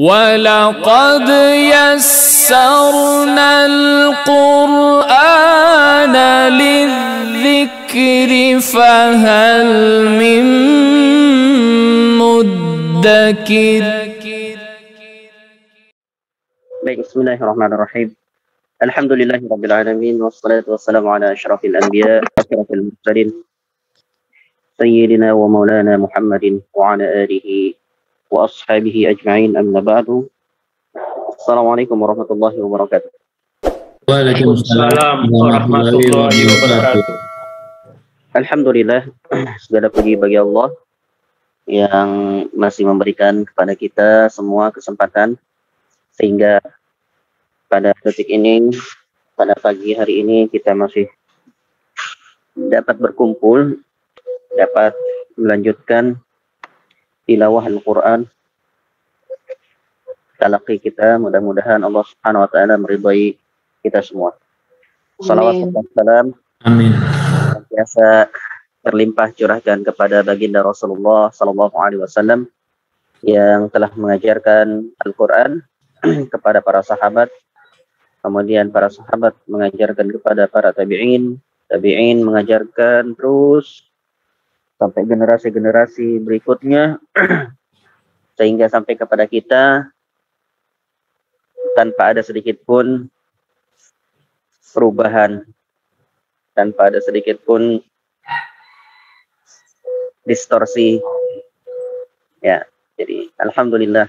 وَلَقَدْ يَسَّرْنَا الْقُرْآنَ لِلذِّكْرِ فَهَلْ مِن مُّدَّكِرٍ. Baik, bismillahirrahmanirrahim. Alhamdulillahirabbil alamin wassalatu wassalamu ala asyrafil anbiya asyrafil mursalin sayyidina wa maulana Muhammadin wa ala alihi wa ashabihi ajma'in, amma ba'du. Assalamualaikum warahmatullahi wabarakatuh. Waalaikumsalam warahmatullahi wabarakatuh. Alhamdulillah, segala puji bagi Allah yang masih memberikan kepada kita semua kesempatan sehingga pada detik ini, pada pagi hari ini kita masih dapat berkumpul, dapat melanjutkan tilawah Al-Quran. Talaqi kita, mudah-mudahan Allah Subhanahu wa taala meridai kita semua. Salawat dan salam Amin. biasa berlimpah curahkan kepada baginda Rasulullah sallallahu alaihi wasallam yang telah mengajarkan Al-Quran kepada para sahabat. Kemudian para sahabat mengajarkan kepada para tabi'in, tabi'in mengajarkan terus sampai generasi-generasi berikutnya sehingga sampai kepada kita tanpa ada sedikit pun perubahan, tanpa ada sedikit pun distorsi. Ya, jadi alhamdulillah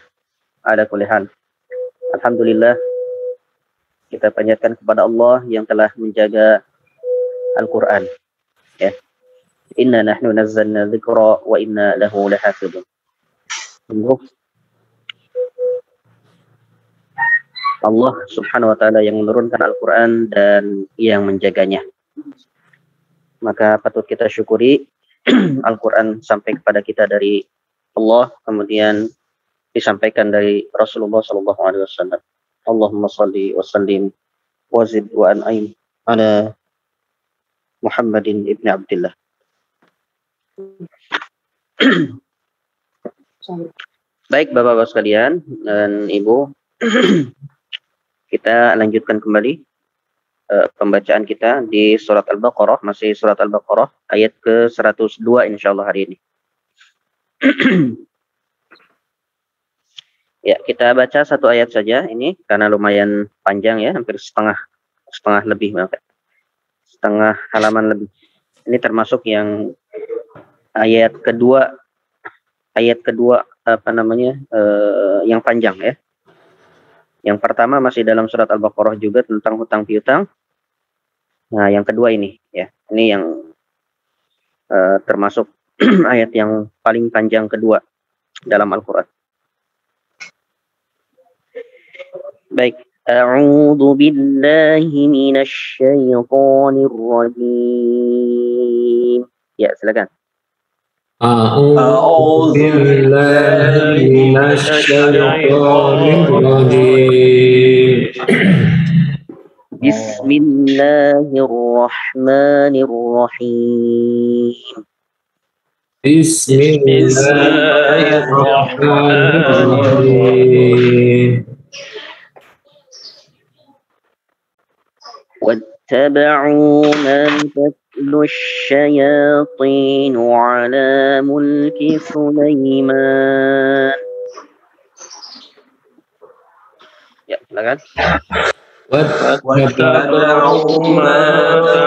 ala kulli hal. Alhamdulillah kita panjatkan kepada Allah yang telah menjaga Al-Quran. Ya. Inna nahnu nazzalna dzikra wa inna lahu lahafidun. Sungguh Allah Subhanahu wa taala yang menurunkan Al-Quran dan yang menjaganya. Maka patut kita syukuri Al-Quran sampai kepada kita dari Allah, kemudian disampaikan dari Rasulullah sallallahu alaihi wasallam. Allahumma shalli wa sallim wa zid wa an'im ala Muhammadin ibn Abdullah. Baik Bapak-Bapak sekalian dan Ibu, kita lanjutkan kembali pembacaan kita di surat Al-Baqarah, masih surat Al-Baqarah ayat ke-102 insyaallah hari ini. Ya, kita baca satu ayat saja ini karena lumayan panjang ya, hampir setengah lebih, setengah halaman lebih. Ini termasuk yang ayat kedua yang panjang ya. Yang pertama masih dalam surat Al-Baqarah juga tentang hutang piutang. Nah, yang kedua ini ya, ini yang termasuk ayat yang paling panjang kedua dalam Al-Quran. Baik, a'udzu billahi minasy syaithanir rajim. Ya, silakan. A'udzu billahi minasy syaithanir rajim. Bismillahirrahmanirrahim. Bismillahirrahmanirrahim. واتبعوا ما تتلو الشياطين على ملك سليمان. Ya, silakan. واتبعوا ما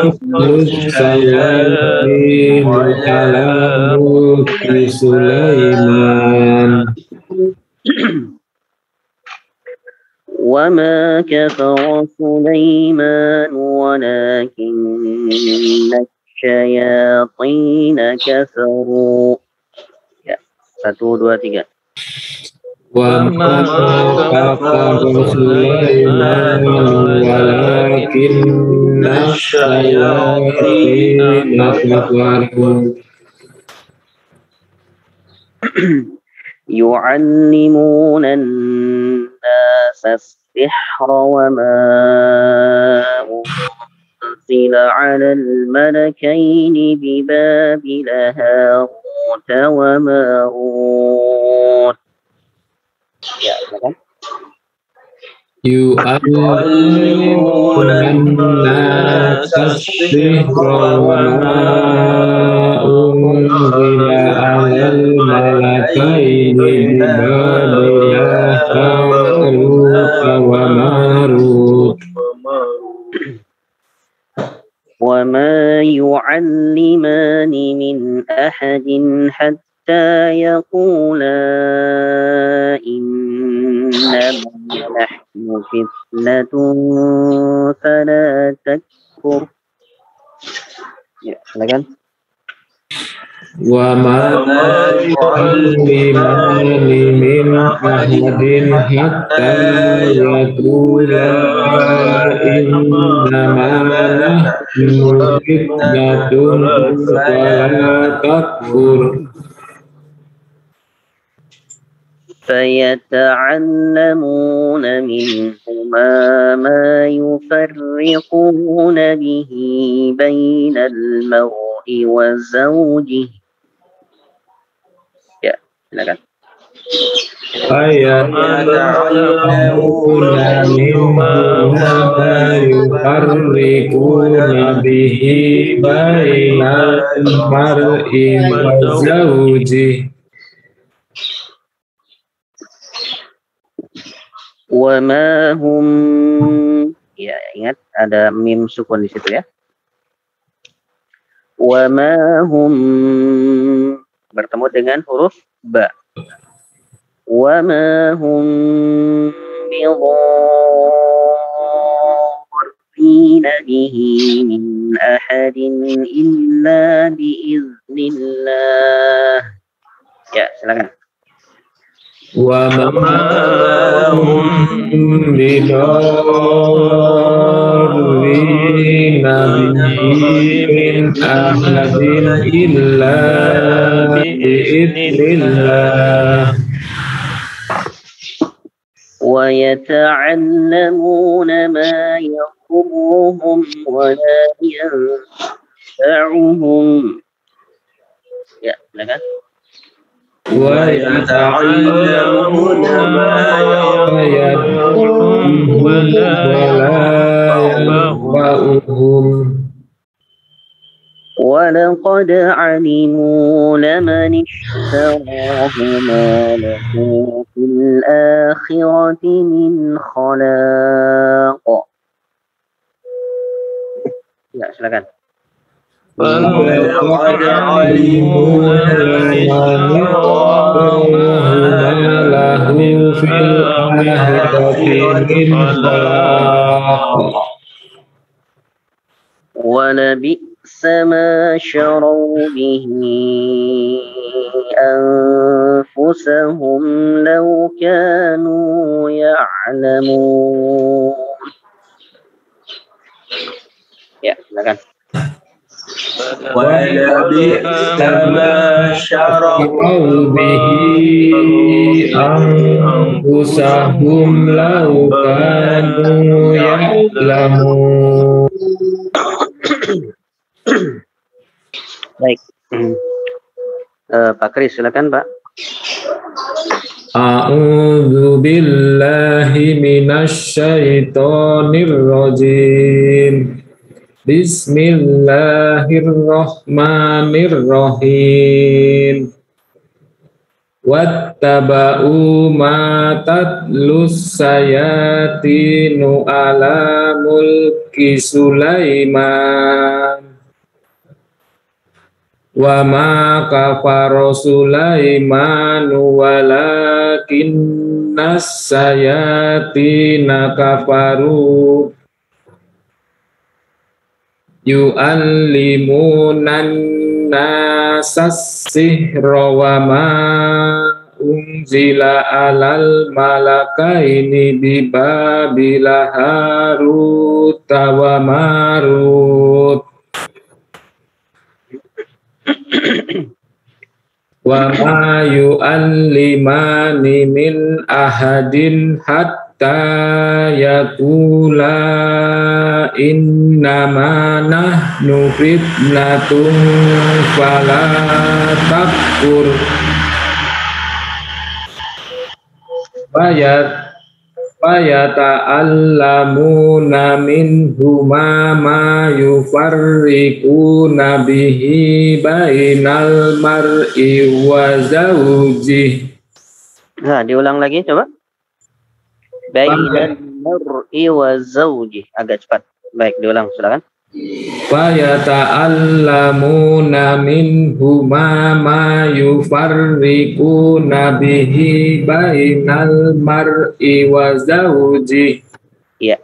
تتلو الشياطين على ملك سليمان وما كفر سليمان ولكن الشياطين كفروا. Ya, 1, 2, 3. وما كفر سليمان ولكن الشياطين كفروا يعلمون الناس السحر وما أنزل على الملكين ببابل هاروت وماروت Ya, silakan. yu'allimuna an-nasa as-sihra wa ma unzila 'alal malakaini bi Babila Harut wa Marut. وما يعلمان من أحد حتى يقولا إنما نحن فتنة فلا تكفر. Ya, silakan. Wa ma yu'allimani min ahadin hatta yaqula innama nahnu fitnatun fala takfur. فيتعلمون منهما ما يفرقون به بين المرء وزوجه. Ya, silakan. Ayata'allamuna minhuma ma yufarriquna bihi bainal mar'i wa zawjihi. Wama hum, ya ingat ada mim sukun di situ ya. Wama hum bertemu dengan huruf ba. Wama hum bidarrina bihi min ahadin illa biiznillah. Ya, silakan. Wa ma hum bidarrina bihi min ahadin illa biiznillah. ويتعلمون ما يضرهم ولا ينفعهم. Ya, silakan. وَيَتَعَلَّمُونَ مَا يَضُرُّهُمْ وَلَا يَنفَعُهُمْ. وَلَقَدْ عَلِمُوا لَمَنِ اشْتَرَاهُ مَا لَهُ فِي الْآخِرَةِ مِنْ خَلَاقٍ. Ya, silakan. وَلَقَدْ عَلِمُوا لَمَنِ اشْتَرَاهُ مَا لَهُ فِي الْآخِرَةِ مِنْ خَلَاقٍ. وَلَبِئْسَ مَا شَرَوْا بِهِ أَنفُسَهُمْ لَوْ كَانُوا يَعْلَمُونَ. Ya, silakan. وَلَبِئْسَ مَا شَرَوْا بِهِ أَنفُسَهُمْ لَوْ كَانُوا يَعْلَمُونَ. Baik. Pak Kris, silakan Pak. A'udzu billahi minasy syaithanir rajim. Bismillahirrahmanirrahim. Wattaba'u ma tatlus sayatinu ala mulki Sulaiman. Wa ma kafara Sulaimanu walakinnas sayatina kafaru yu'allimunan nasas sihra wa ma unzila alal malakaini bi Babila Harut wa Marut. Wa ma yu'allimani min ahadin hatta yaqula innama nahnu fitnatun fala takfur. fayata'allamuna minhuma ma yufarriquna bihi bainal mar'i wa zawjih. Nah, diulang lagi coba. Bainal mar'i wa zawjih. Agak cepat. Baik, diulang, silakan. Fayata'allamuna minhuma ma yufarriquna bihi bainal mar'i wa zawjih. Iya.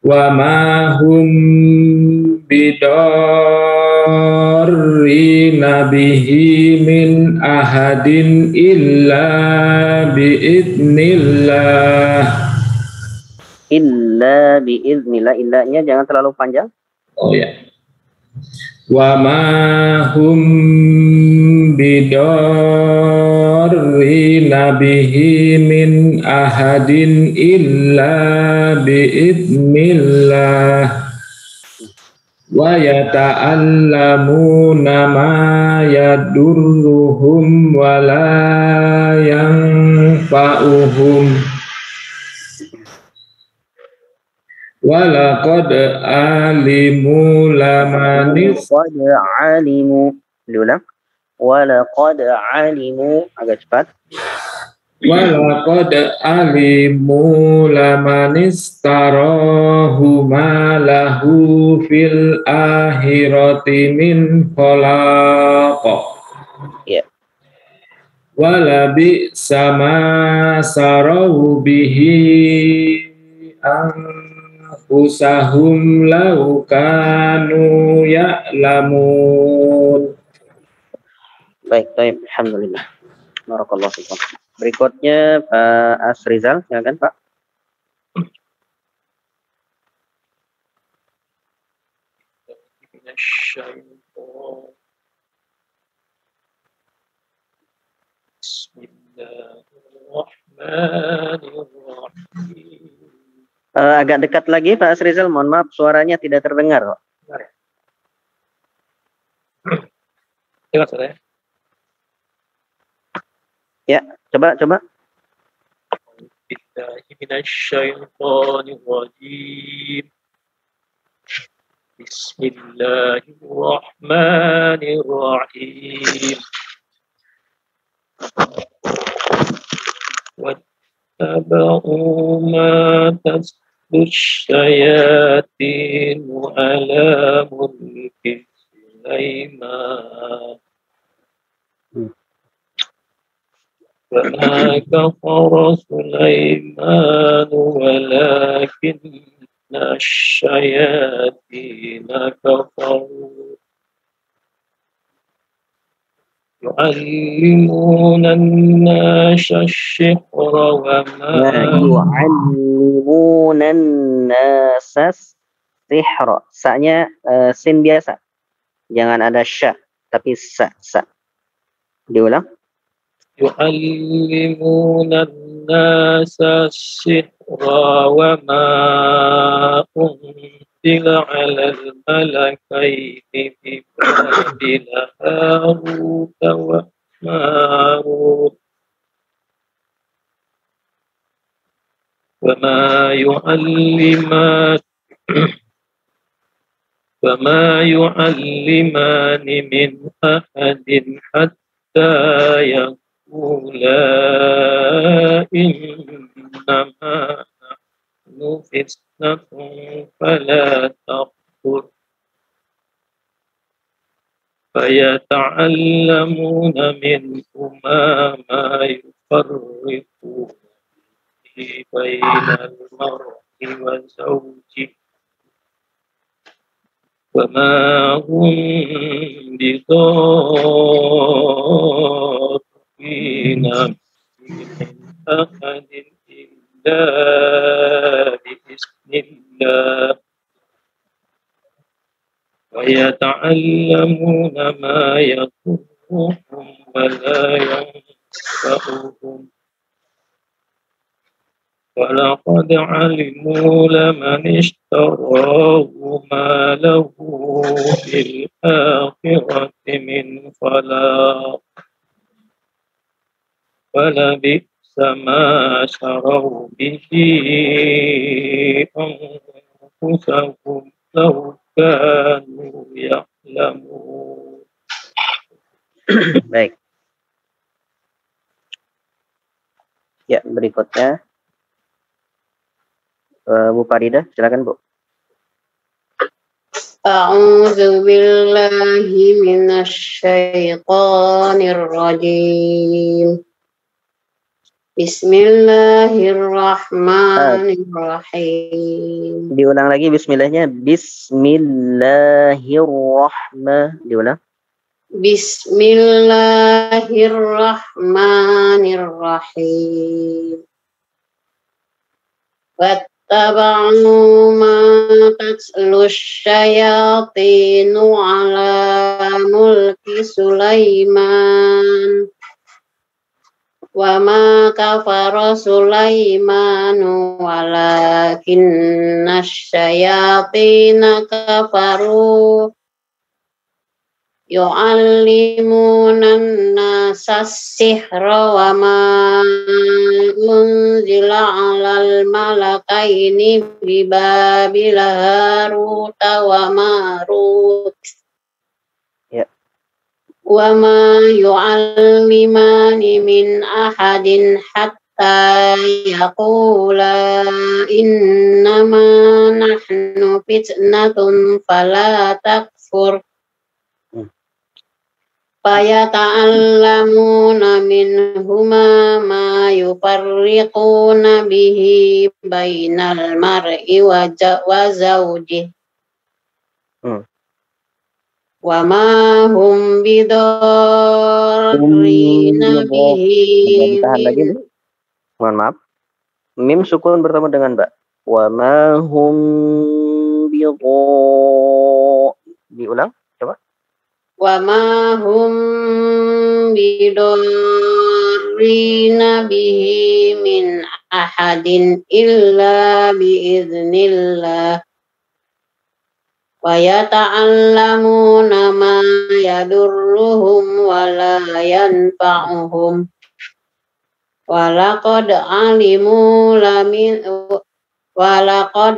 Wa ma hum bidarrina bihi min ahadin illa biidznillah. Illa biiznillah. Illanya jangan terlalu panjang. Oh ya. Wa ma hum bidarrina bihi min ahadin illa biidznillah. Wa yata'allamuna ma yadurruhum wa la yanfa'uhum. Walaqad alimu lamanis. Walaqad alimu. Diulang. Walaqad alimu. Agak cepat. Walaqad alimu lamanis tarahu ma lahu fil akhirati min khalaq. Ya. Wala bi'sa ma sarahu bihi anfusahum law kanu ya'lamun. Baik, baik. Alhamdulillah. Barakallahu fikum. Berikutnya Pak Asrizal, silakan Pak. Agak dekat lagi Pak Asrizal, mohon maaf suaranya tidak terdengar kok. Ya, coba. Bismillahirrahmanirrahim. واتبعوا ما تتلو الشياطين على ملك سليمان وما كفر سليمان ولكن الشياطين كفروا يعلمون الناس السحر يعلمون الناس السحر. Sa-nya sin biasa. Jangan ada sya, tapi sa. Diulang. يعلمون الناس السحر وما أنزل على الملكين ببابل هاروت وماروت وما يعلمان من أحد حتى يقولا إنما نحن فتنة فلا تكفر فيتعلمون منهما ما يفرقون بين المرء وزوجه وما هم بضارين من أحد إلا بإذن الله ويتعلمون ما يضرهم ولا ينفعهم ولقد علموا لمن اشتراه ما له في الآخرة من خلاق ولبئس ما شروا به أنفسهم لو كانوا يعلمون. Baik. Ya, berikutnya Bu Farida, silakan Bu. A'udzu billahi minasy syaithanir rajim. Bismillahirrahmanirrahim. Diulang lagi bismillahnya. Bismillahirrahmanirrahim. Diulang. Bismillahirrahmanirrahim. Wattaba'u ma tatlu syayatinu ala mulki Sulaiman. Wa ma kafara Sulaimanu walakinna syayatina kafaru yu'allimuna an-nasa as-sihra wa ma unzila 'alal malakaini bi Babila Haruta wa Marut. Ya. Wa ma yu'allimani min ahadin hatta yaqula innama nahnu fitnatun fala takfur. Fayata'allamuna minhuma ma yufarriquna bihi bainal mar'i wa zawjihi. Wa ma hum bidarrina bihi. Tahan lagi, Bu. Mohon maaf. Mim sukun bertemu dengan ba. Wa ma hum diulang. Wa ma hum bidarrina bihi min ahadin illa biiznillah. Wa yata'allamuna ma yadurruhum wa la yanfa'uhum. Wa laqad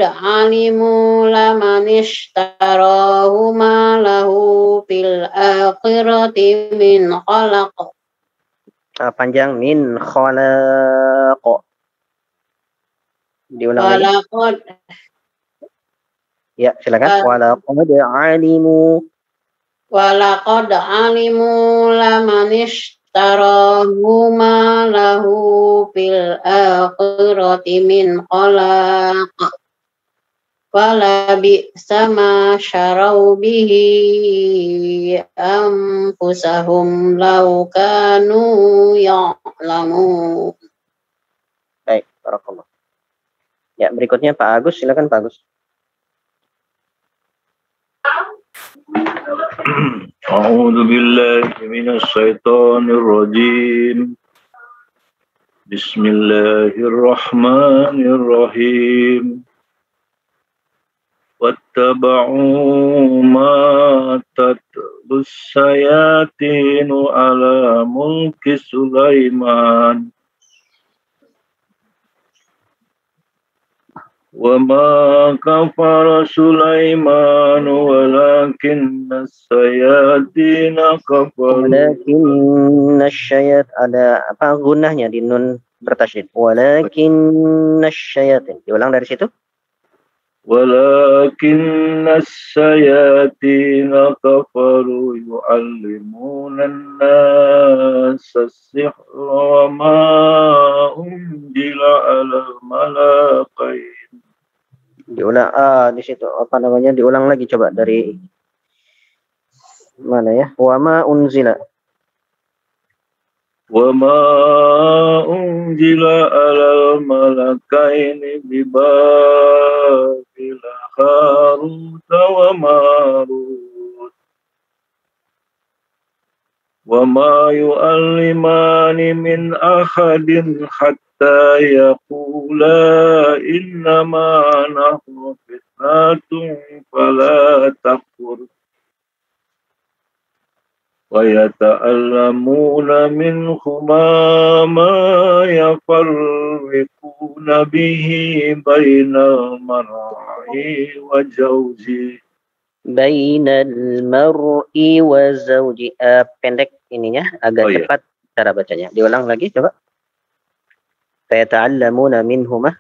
alimu laman ishtarahu ma lahu fil akhirati min khalaq. Panjang min khalaq. Diulang lagi. Ya, silakan. Walaqad alimu laman ishtarahu ma lahu fil akhirati min khalaq. Wala bi'sa ma syarau bihi anfusahum law kanu ya'lamun. Baik, barakallah. Ya, berikutnya Pak Agus, silakan Pak Agus. A'udzu billahi minasy syaithanir rajim. Bismillahirrahmanirrahim. Wattaba'u ma tatlus syayatinu ala mulki Sulaiman. Wa ma kafara Sulaiman walakinna syayatina kafaru. Walakinna syayat, ada apa gunnahnya di nun bertasydid. Walakinna syayatin. Diulang dari situ. Walakinna syayatina kafaru yu'allimuna an-nasa as-sihra wa ma unzila 'alal malakain. Diulang di situ apa namanya, diulang lagi coba dari mana ya? Wa ma unzila alal malakaini bi Babila Haruta wa Marut. Wa ma yu'allimani min ahadin hatta yaqula innama nahnu fitnatun fala takfur. ويتعلمون منهما ما يفرقون به بين المرء وزوجه. Bainal mar'i wa zawji. Pendek ininya, agak cepat cara bacanya. Diulang lagi coba. Fayata'allamuna minhuma.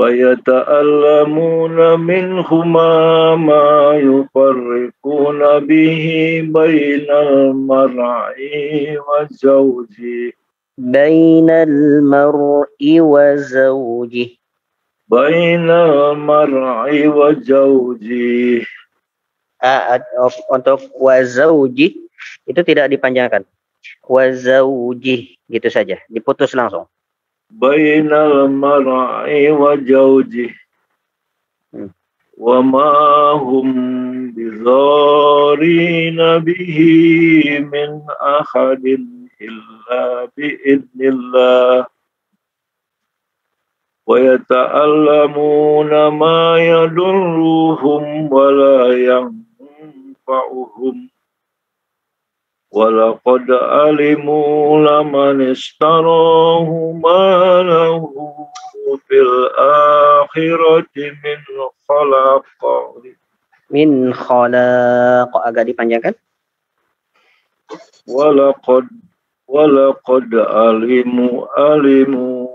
ويتعلمون منهما ما يفرقون به بين المرء وزوجه. بين المرء وزوجه. بين المرء وزوجه. Untuk wazauji itu tidak dipanjangkan. Wazauji gitu saja, diputus langsung. Bainal mar'i wa zawji wa ma hum bizarina bihi min ahadin illa bi'idnillah wa yata'allamuna ma yadurruhum wa la yanfa'uhum. وَلَقَدْ عَلِمُوا لَمَنِ اشْتَرَاهُ مَا لَهُ فِي الْآخِرَةِ مِنْ خَلَاقٍ. Min khalaq, agak dipanjangkan. وَلَقَدْ عَلِمُوا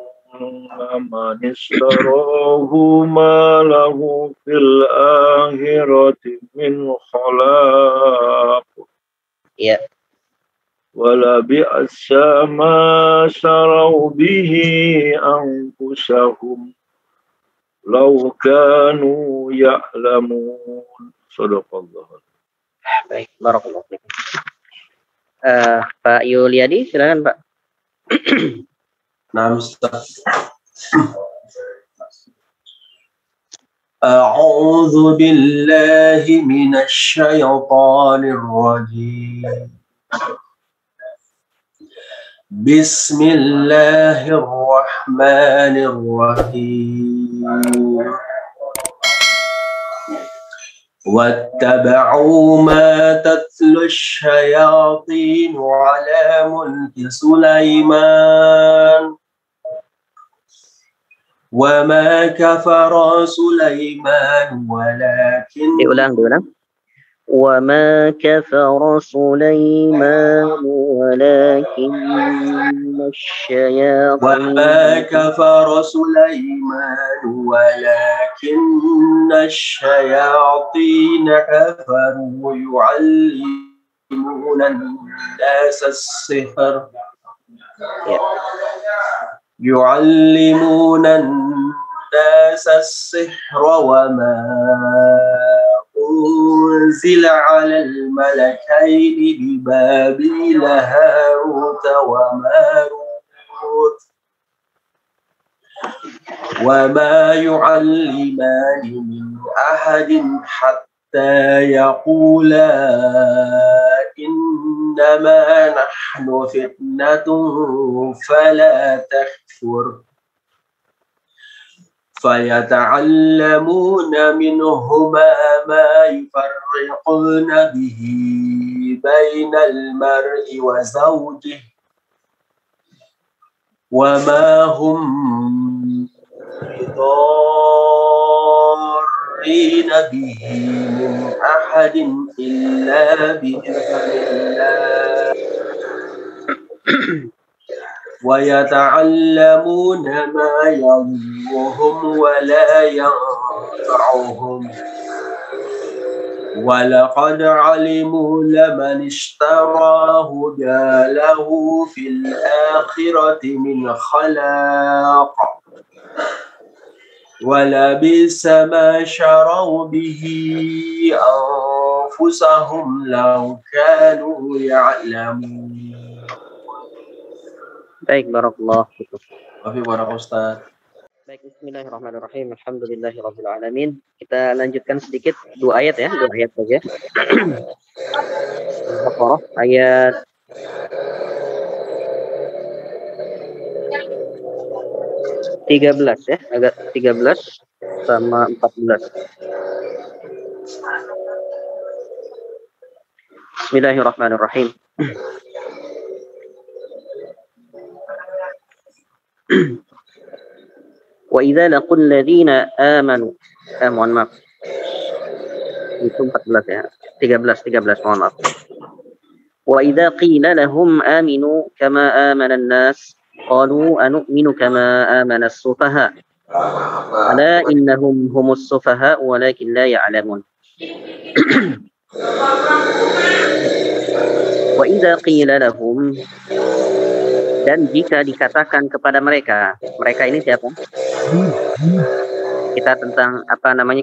لَمَنِ اشْتَرَاهُ مَا لَهُ فِي الْآخِرَةِ مِنْ خَلَاقٍ. Ya. وَلَبِئْسَ مَا شَرَوْا بِهِ أَنفُسَهُمْ لَوْ كَانُوا يَعْلَمُونَ. Shadaqallah. Baik, barakallahu fiikum. Pak Yuliadi, silakan Pak. Nah, Ustaz. A'udzu billahi minasy syaithanir rajim. Bismillahirrahmanirrahim. Wattaba'u ma tatlu asy-syayatin 'ala mulki Sulaiman. Wa ma kafara Sulaiman walakin. Diulang. وما كفر سليمان ولكن الشياطين كفروا يعلمون الناس السحر وما أنزل على الملكين ببابل هاروت وماروت وما يعلمان من أحد حتى يقولا إنما نحن فتنة فلا تكفر فيتعلمون منهما ما يفرقون به بين المرء وزوجه وما هم بضارين به من أحد إلا بإذن الله ويتعلمون ما يضرهم ولا ينفعهم ولقد علموا لمن اشتراه ما له في الآخرة من خلاق ولبئس ما شروا به أنفسهم لو كانوا يعلمون. Baik, barakallahu fikum. Maaf para Ustaz. Baik, bismillahirrahmanirrahim. Alhamdulillahirabbil alamin. Kita lanjutkan sedikit 2 ayat ya, 2 ayat saja. Al-Baqarah ayat 13 ya, agak 13 sama 14. Bismillahirrahmanirrahim. Wa idza laqul ladzina amanu. Mohon maaf. Itu 14 ya. 13 mohon maaf. Wa idza qila lahum aminu kama amana an-nas qalu anu'minu kama amana as-sufaha. Ala innahum humus sufaha walakin la ya'lamun. Wa idza qila lahum, dan jika dikatakan kepada mereka ini siapa? Kita tentang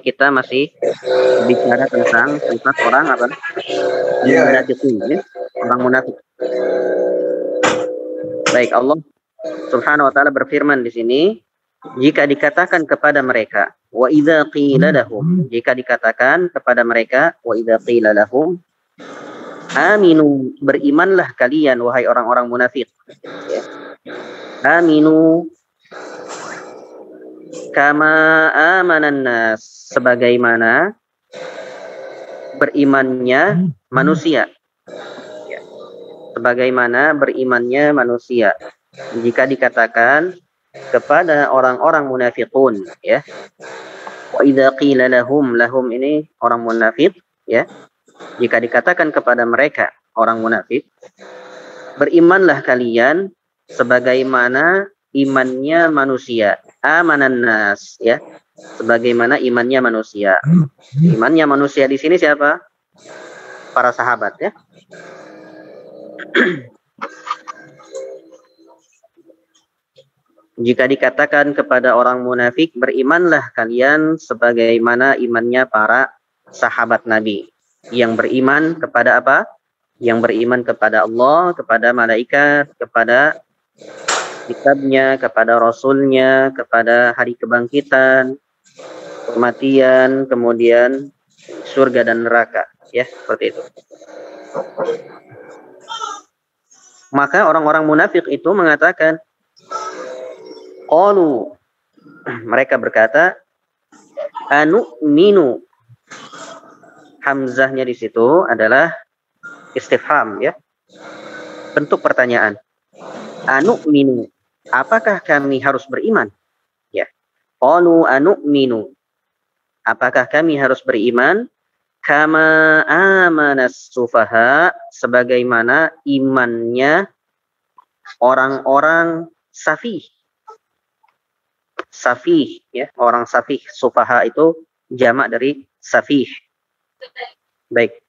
kita masih bicara tentang sifat orang apa? Munafiqin, ya? Orang munafik. Baik, Allah Subhanahu wa taala berfirman di sini, jika dikatakan kepada mereka, wa idza qila lahum, jika dikatakan kepada mereka, wa idza qila lahum aminu, berimanlah kalian wahai orang-orang munafik. Ya. Aminu kama amanan nas, sebagaimana berimannya manusia. Ya. Sebagaimana berimannya manusia. Jika dikatakan kepada orang-orang munafiqun, ya. Wa idza qila lahum, lahum ini orang munafik, ya. Jika dikatakan kepada mereka orang munafik, berimanlah kalian sebagaimana imannya manusia. Amanan nas, ya. Sebagaimana imannya manusia. Imannya manusia di sini siapa? Para sahabat, ya. Jika dikatakan kepada orang munafik, berimanlah kalian sebagaimana imannya para sahabat Nabi. Yang beriman kepada apa? Yang beriman kepada Allah, kepada malaikat, kepada kitabnya, kepada rasulnya, kepada hari kebangkitan, kematian, kemudian surga dan neraka, ya, seperti itu. Maka orang-orang munafik itu mengatakan, qalu, mereka berkata, anu'minu. Hamzahnya di situ adalah istifham, ya. Bentuk pertanyaan. Anu'minu, apakah kami harus beriman? Ya. Qalu anu'minu, apakah kami harus beriman? Kama amanas sufaha, sebagaimana imannya orang-orang safih. Safih, ya, orang safih. Sufaha itu jamak dari safih. Baik,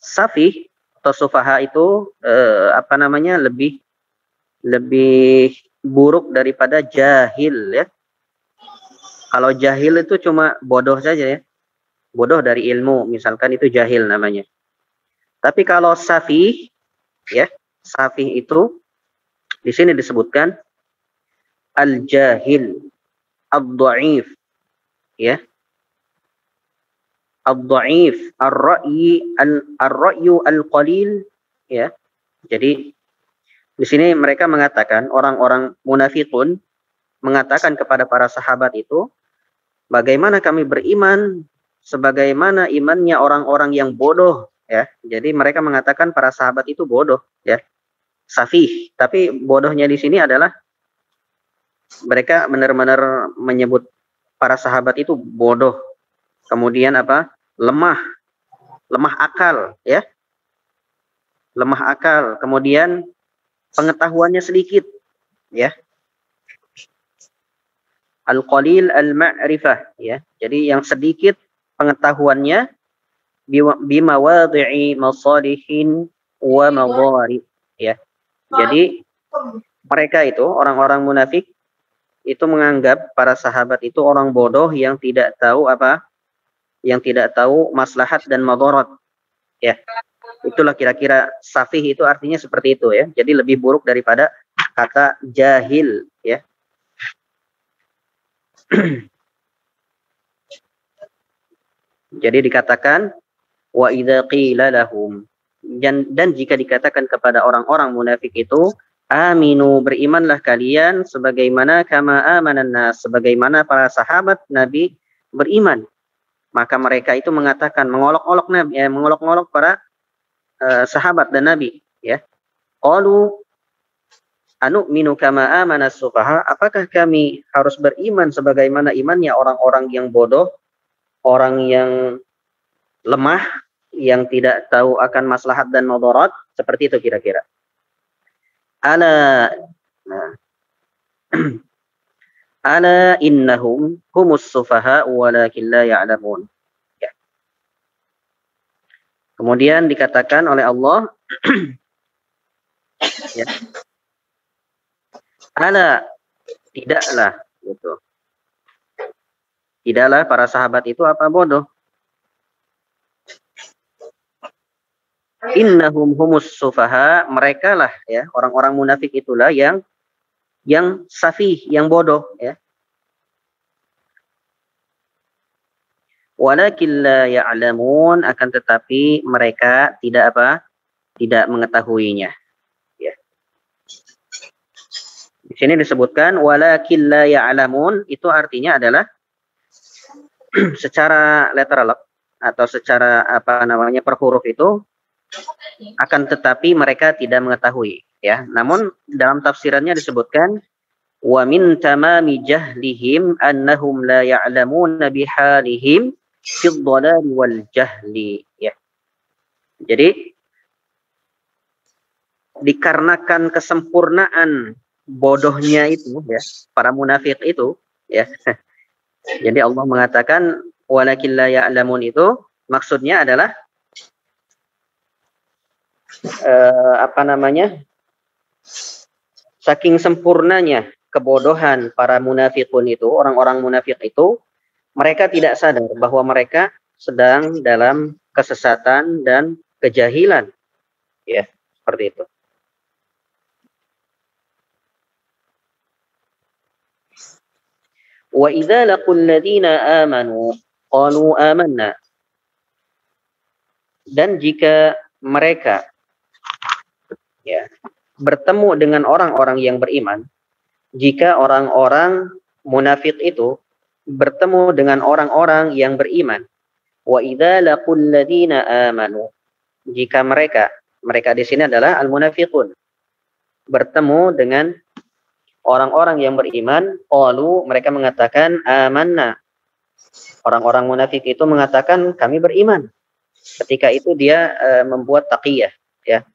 safih atau sufaha itu lebih buruk daripada jahil, ya. Kalau jahil itu cuma bodoh saja, ya, bodoh dari ilmu, misalkan itu jahil namanya. Tapi kalau safih, ya, safih itu di sini disebutkan al-jahil, ad-dha'if, ya. Ad-dha'if, ar-ra'yu al-qalil, ya. Jadi di sini mereka mengatakan, orang-orang munafiqun mengatakan kepada para sahabat itu, bagaimana kami beriman sebagaimana imannya orang-orang yang bodoh, ya. Jadi mereka mengatakan para sahabat itu bodoh, ya. Safih, tapi bodohnya di sini adalah mereka benar-benar menyebut para sahabat itu bodoh. Kemudian apa? Lemah akal, ya. Lemah akal. Kemudian pengetahuannya sedikit, ya. Al-qalil al-ma'rifah, ya. Jadi yang sedikit pengetahuannya bimawadhi'i masalihin wa madhari, ya. Jadi mereka itu orang-orang munafik itu menganggap para sahabat itu orang bodoh yang tidak tahu apa? Yang tidak tahu maslahat dan madarat, ya. Itulah kira-kira safih itu artinya seperti itu, ya. Jadi lebih buruk daripada kata jahil, ya. Jadi dikatakan wa idza qila lahum, dan jika dikatakan kepada orang-orang munafik itu, aminu, berimanlah kalian sebagaimana kama amanan nas, sebagaimana para sahabat Nabi beriman. Maka mereka itu mengatakan, mengolok-olok Nabi, mengolok-olok para sahabat dan Nabi, ya. Qalu anu'minu kama amana sufaha, apakah kami harus beriman sebagaimana imannya orang-orang yang bodoh, orang yang lemah, yang tidak tahu akan maslahat dan mudarat, seperti itu kira-kira. Ala ala innahum humus sufaha walakin la ya'lamun. Ya. Kemudian dikatakan oleh Allah ya. Ala, tidaklah gitu. Tidaklah para sahabat itu apa bodoh. Innahum humus sufaha, mereka lah ya, orang-orang munafik itulah yang safih, yang bodoh ya. Walakin la ya'lamun, akan tetapi mereka tidak apa? Tidak mengetahuinya. Ya. Di sini disebutkan walakin la ya'lamun, itu artinya adalah secara literal atau secara apa namanya per huruf itu, akan tetapi mereka tidak mengetahui ya. Namun dalam tafsirannya disebutkan wa min tamami jahlihim annahum la ya'lamuna bihalihim fid dhalal wal jahli ya. Jadi dikarenakan kesempurnaan bodohnya itu ya, para munafik itu ya. Jadi Allah mengatakan walakin la ya'lamun, itu maksudnya adalah apa namanya, saking sempurnanya kebodohan para munafikun itu, orang-orang munafik itu, mereka tidak sadar bahwa mereka sedang dalam kesesatan dan kejahilan ya, seperti itu. Wa idza laqul ladzina amanu qalu amanna, dan jika mereka ya bertemu dengan orang-orang yang beriman, jika orang-orang munafik itu bertemu dengan orang-orang yang beriman, wa idza laqul ladzina amanu, jika mereka di sini adalah al-munafiqun, bertemu dengan orang-orang yang beriman, qalu, mereka mengatakan amanna. Orang-orang munafik itu mengatakan kami beriman. Ketika itu dia membuat taqiyah ya,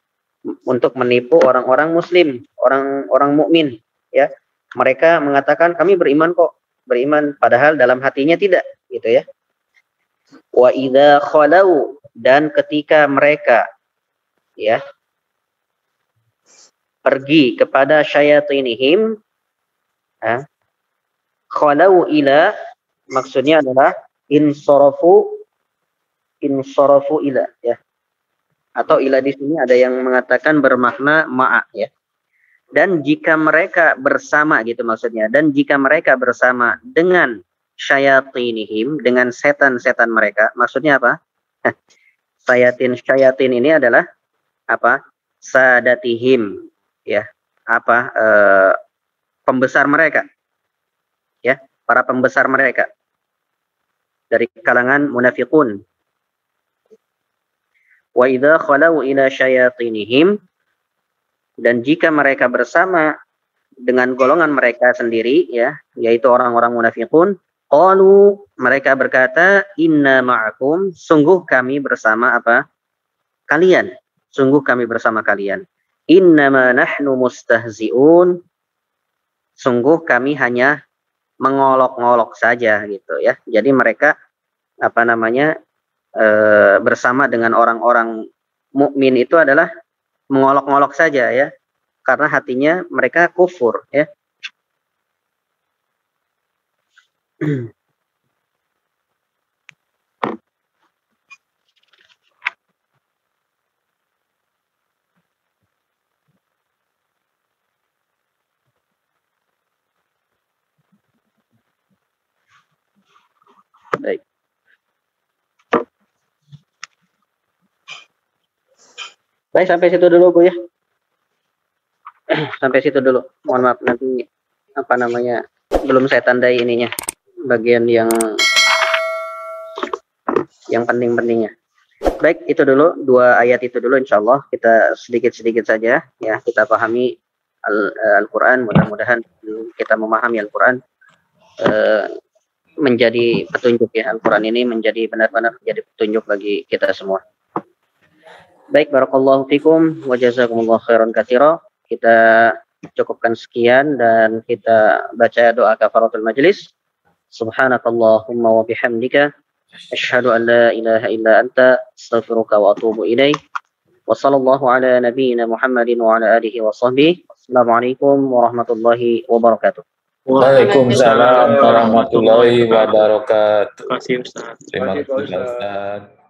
untuk menipu orang-orang muslim, orang-orang mukmin ya. Mereka mengatakan kami beriman kok, beriman, padahal dalam hatinya tidak gitu ya. Wa idza khalau, dan ketika mereka ya pergi kepada syayatinihim, khalau ila, maksudnya adalah insarafu ila ya. Atau ila di sini ada yang mengatakan bermakna ma'a ya. Dan jika mereka bersama gitu maksudnya, dan jika mereka bersama dengan syayatinihim, dengan setan-setan mereka, maksudnya apa? Syayatin ini adalah apa? Sadatihim ya, apa? Pembesar mereka ya, para pembesar mereka dari kalangan munafiqun. Wa idza khalau ila syayatinihim, dan jika mereka bersama dengan golongan mereka sendiri ya, yaitu orang-orang munafiqun, qalu, mereka berkata inna ma'akum, sungguh kami bersama apa? Kalian. Sungguh kami bersama kalian. Innama nahnu mustahzi'un, sungguh kami hanya mengolok-ngolok saja gitu ya. Jadi mereka apa namanya, bersama dengan orang-orang mukmin itu adalah mengolok-ngolok saja ya, karena hatinya mereka kufur ya. Baik. Baik, sampai situ dulu Bu ya. Sampai situ dulu. Mohon maaf, nanti apa namanya, belum saya tandai ininya, bagian yang penting-pentingnya. Baik, itu dulu 2 ayat itu dulu insyaallah kita sedikit-sedikit saja ya kita pahami Al-Qur'an, mudah-mudahan kita memahami Al-Qur'an menjadi petunjuk ya. Al-Qur'an ini menjadi benar-benar menjadi petunjuk bagi kita semua. Baik, barakallahu fikum wa jazakumullahu khairan katsira. Kita cukupkan sekian dan kita baca doa kafaratul majlis. Subhanakallahumma wa bihamdika asyhadu an la ilaha illa anta astaghfiruka wa atubu ilaik. Wa sallallahu ala nabiyyina Muhammadin wa ala alihi wa sahbihi. Assalamualaikum warahmatullahi wabarakatuh. Waalaikumsalam warahmatullahi wabarakatuh. Terima kasih Ustaz. Terima kasih Ustaz.